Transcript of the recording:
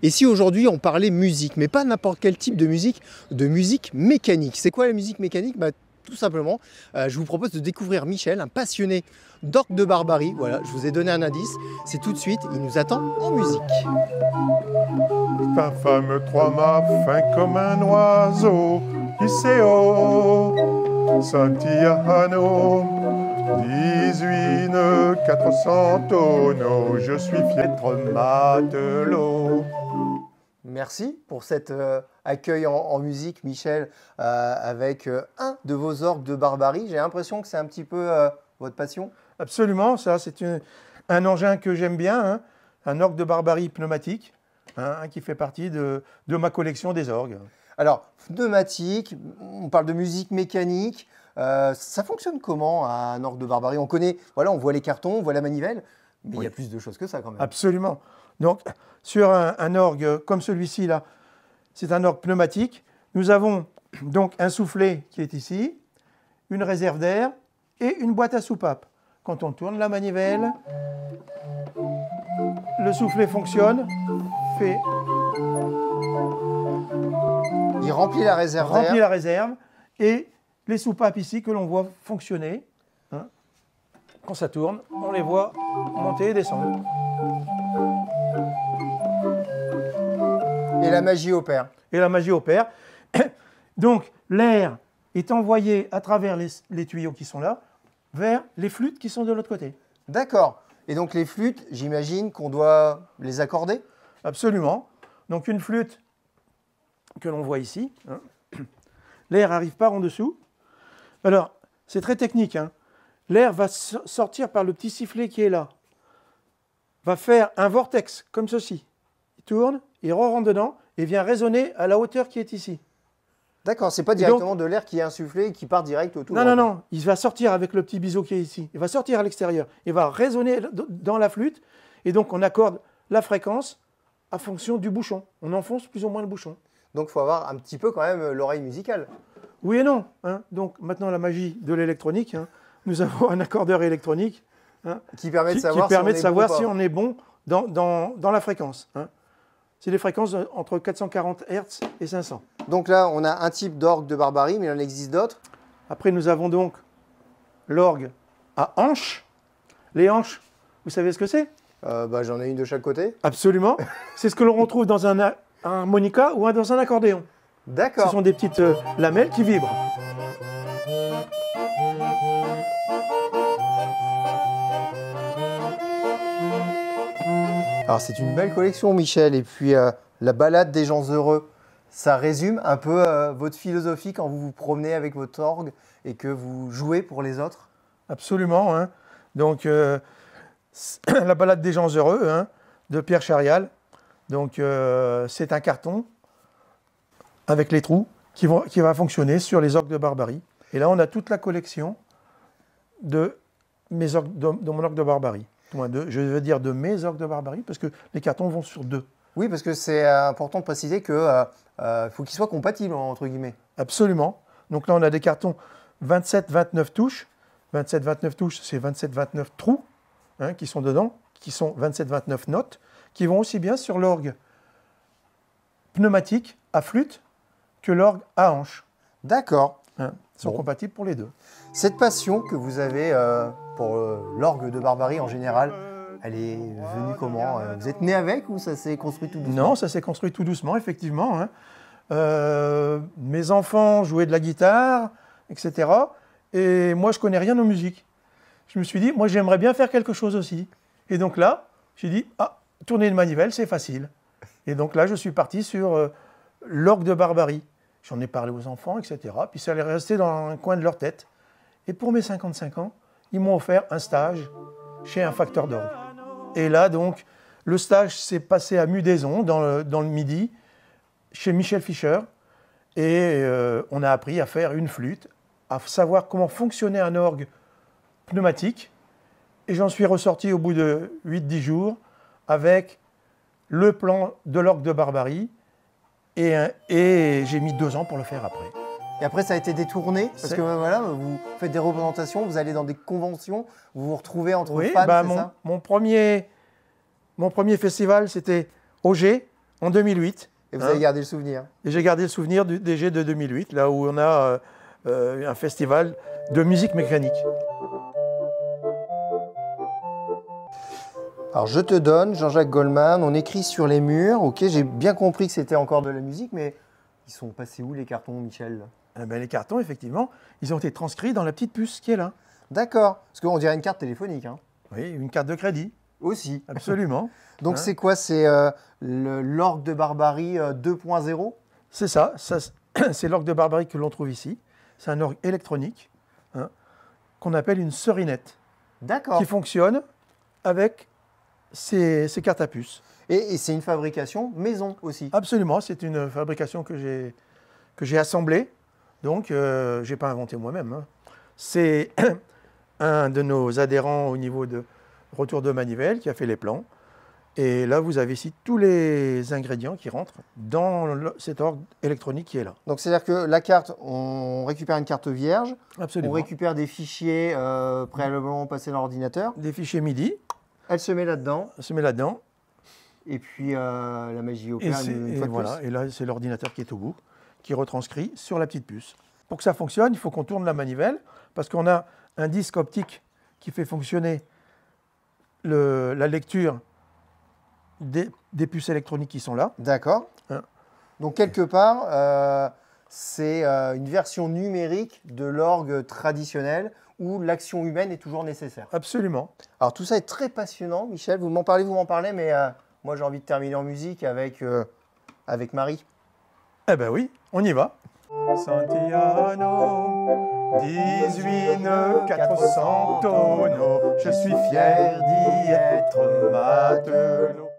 Et si aujourd'hui on parlait musique, mais pas n'importe quel type de musique mécanique. C'est quoi la musique mécanique? Tout simplement, je vous propose de découvrir Michel, un passionné d'orgue de barbarie. Voilà, je vous ai donné un indice, c'est tout de suite, il nous attend en musique. Ta femme trois-mâts fin comme un oiseau, Iseo, Santiano, 18 400 tonneaux, je suis fier d'être matelot. Merci pour cet accueil en musique, Michel, avec un de vos orgues de barbarie. J'ai l'impression que c'est un petit peu votre passion. Absolument, ça c'est un engin que j'aime bien, hein, un orgue de barbarie pneumatique, hein, qui fait partie de ma collection des orgues. Alors, pneumatique, on parle de musique mécanique. Ça fonctionne comment un orgue de barbarie? On connaît, voilà, on voit les cartons, on voit la manivelle, mais il y a plus de choses que ça quand même. Absolument. Donc, sur un orgue comme celui-ci, là, c'est un orgue pneumatique. Nous avons donc un soufflet qui est ici, une réserve d'air et une boîte à soupape. Quand on tourne la manivelle, le soufflet fonctionne, fait... Il remplit la réserve d'air. Remplit la réserve et les soupapes ici que l'on voit fonctionner. Hein, quand ça tourne, on les voit monter et descendre. Et la magie opère. Et la magie opère. Donc, l'air est envoyé à travers les tuyaux qui sont là vers les flûtes qui sont de l'autre côté. D'accord. Et donc, les flûtes, j'imagine qu'on doit les accorder? Absolument. Donc, une flûte que l'on voit ici, hein, l'air arrive par en dessous. Alors, c'est très technique, hein. L'air va sortir par le petit sifflet qui est là, va faire un vortex comme ceci. Il tourne, il rentre dedans et vient résonner à la hauteur qui est ici. D'accord, c'est pas directement de l'air qui est insufflé et qui part direct autour. Non, non, non, il va sortir avec le petit biseau qui est ici. Il va sortir à l'extérieur. Il va résonner dans la flûte et donc on accorde la fréquence à fonction du bouchon. On enfonce plus ou moins le bouchon. Donc il faut avoir un petit peu quand même l'oreille musicale. Oui et non, hein. Donc maintenant la magie de l'électronique, hein. Nous avons un accordeur électronique, hein, qui permet de savoir, si on est bon dans la fréquence, hein. C'est des fréquences entre 440 Hz et 500. Donc là, on a un type d'orgue de barbarie, mais il en existe d'autres. Après, nous avons donc l'orgue à hanches. Les hanches, vous savez ce que c'est? J'en ai une de chaque côté. Absolument. C'est ce que l'on retrouve dans un harmonica ou dans un accordéon. D'accord. Ce sont des petites lamelles qui vibrent. Alors c'est une belle collection, Michel. Et puis la balade des gens heureux, ça résume un peu votre philosophie quand vous vous promenez avec votre orgue et que vous jouez pour les autres? Absolument, hein. Donc la balade des gens heureux, hein, de Pierre Charial. Donc c'est un carton avec les trous qui va fonctionner sur les orgues de barbarie. Et là, on a toute la collection de mon orgue de barbarie. Je veux dire de mes orgues de barbarie, parce que les cartons vont sur deux. Oui, parce que c'est important de préciser qu'il faut qu'ils soient compatibles, entre guillemets. Absolument. Donc là, on a des cartons 27-29 touches. 27-29 touches, c'est 27-29 trous, hein, qui sont dedans, qui sont 27-29 notes, qui vont aussi bien sur l'orgue pneumatique à flûte que l'orgue à hanche. D'accord. Hein, ils sont compatibles pour les deux. Cette passion que vous avez pour l'orgue de barbarie en général, elle est venue comment? Vous êtes né avec ou ça s'est construit tout doucement? Non, ça s'est construit tout doucement, effectivement, hein. Mes enfants jouaient de la guitare, etc. Et moi, je ne connais rien en musique. Je me suis dit, moi, j'aimerais bien faire quelque chose aussi. Et donc là, j'ai dit, tourner une manivelle, c'est facile. Et donc là, je suis parti sur l'orgue de barbarie. J'en ai parlé aux enfants, etc. Puis ça allait rester dans un coin de leur tête. Et pour mes 55 ans, ils m'ont offert un stage chez un facteur d'orgue. Et là, donc, le stage s'est passé à Mudaison, dans le Midi, chez Michel Fischer. Et on a appris à faire une flûte, à savoir comment fonctionnait un orgue pneumatique. Et j'en suis ressorti au bout de 8-10 jours avec le plan de l'orgue de barbarie. Et j'ai mis 2 ans pour le faire après. Et après, ça a été détourné, parce que voilà, vous faites des représentations, vous allez dans des conventions, vous vous retrouvez entre fans, c'est ça? Mon premier festival, c'était Auger, En 2008. Et vous avez gardé le souvenir? Et j'ai gardé le souvenir du DG de 2008, là où on a un festival de musique mécanique. Alors je te donne, Jean-Jacques Goldman, on écrit sur les murs. Ok, j'ai bien compris que c'était encore de la musique, mais ils sont passés où les cartons, Michel? Eh ben, les cartons, effectivement, ils ont été transcrits dans la petite puce qui est là. D'accord, parce qu'on dirait une carte téléphonique. Hein. Oui, une carte de crédit. Aussi. Absolument. Donc c'est quoi? C'est l'orgue de Barbarie 2.0? C'est ça, c'est l'orgue de Barbarie que l'on trouve ici. C'est un orgue électronique hein, qu'on appelle une serinette. D'accord. Qui fonctionne avec ces cartes à puce. Et c'est une fabrication maison aussi? Absolument, c'est une fabrication que j'ai assemblée. Donc, je n'ai pas inventé moi-même. Hein. C'est un de nos adhérents au niveau de retour de manivelle qui a fait les plans. Et là, vous avez ici tous les ingrédients qui rentrent dans cet orgue électronique qui est là. Donc, c'est-à-dire que la carte, on récupère une carte vierge. Absolument. On récupère des fichiers préalablement passés dans l'ordinateur. Des fichiers MIDI. Elle se met là-dedans. Elle se met là-dedans. Et puis, la magie opère une fois de voilà. plus. Et là, c'est l'ordinateur qui est au bout, qui retranscrit sur la petite puce. Pour que ça fonctionne, il faut qu'on tourne la manivelle, parce qu'on a un disque optique qui fait fonctionner la lecture des puces électroniques qui sont là. D'accord. Hein. Donc, quelque part, c'est une version numérique de l'orgue traditionnel où l'action humaine est toujours nécessaire. Absolument. Alors, tout ça est très passionnant, Michel. Vous m'en parlez, mais moi, j'ai envie de terminer en musique avec Marie. Eh ben oui, on y va. Santillano, 18 400 tonneaux, je suis fier d'y être matelot.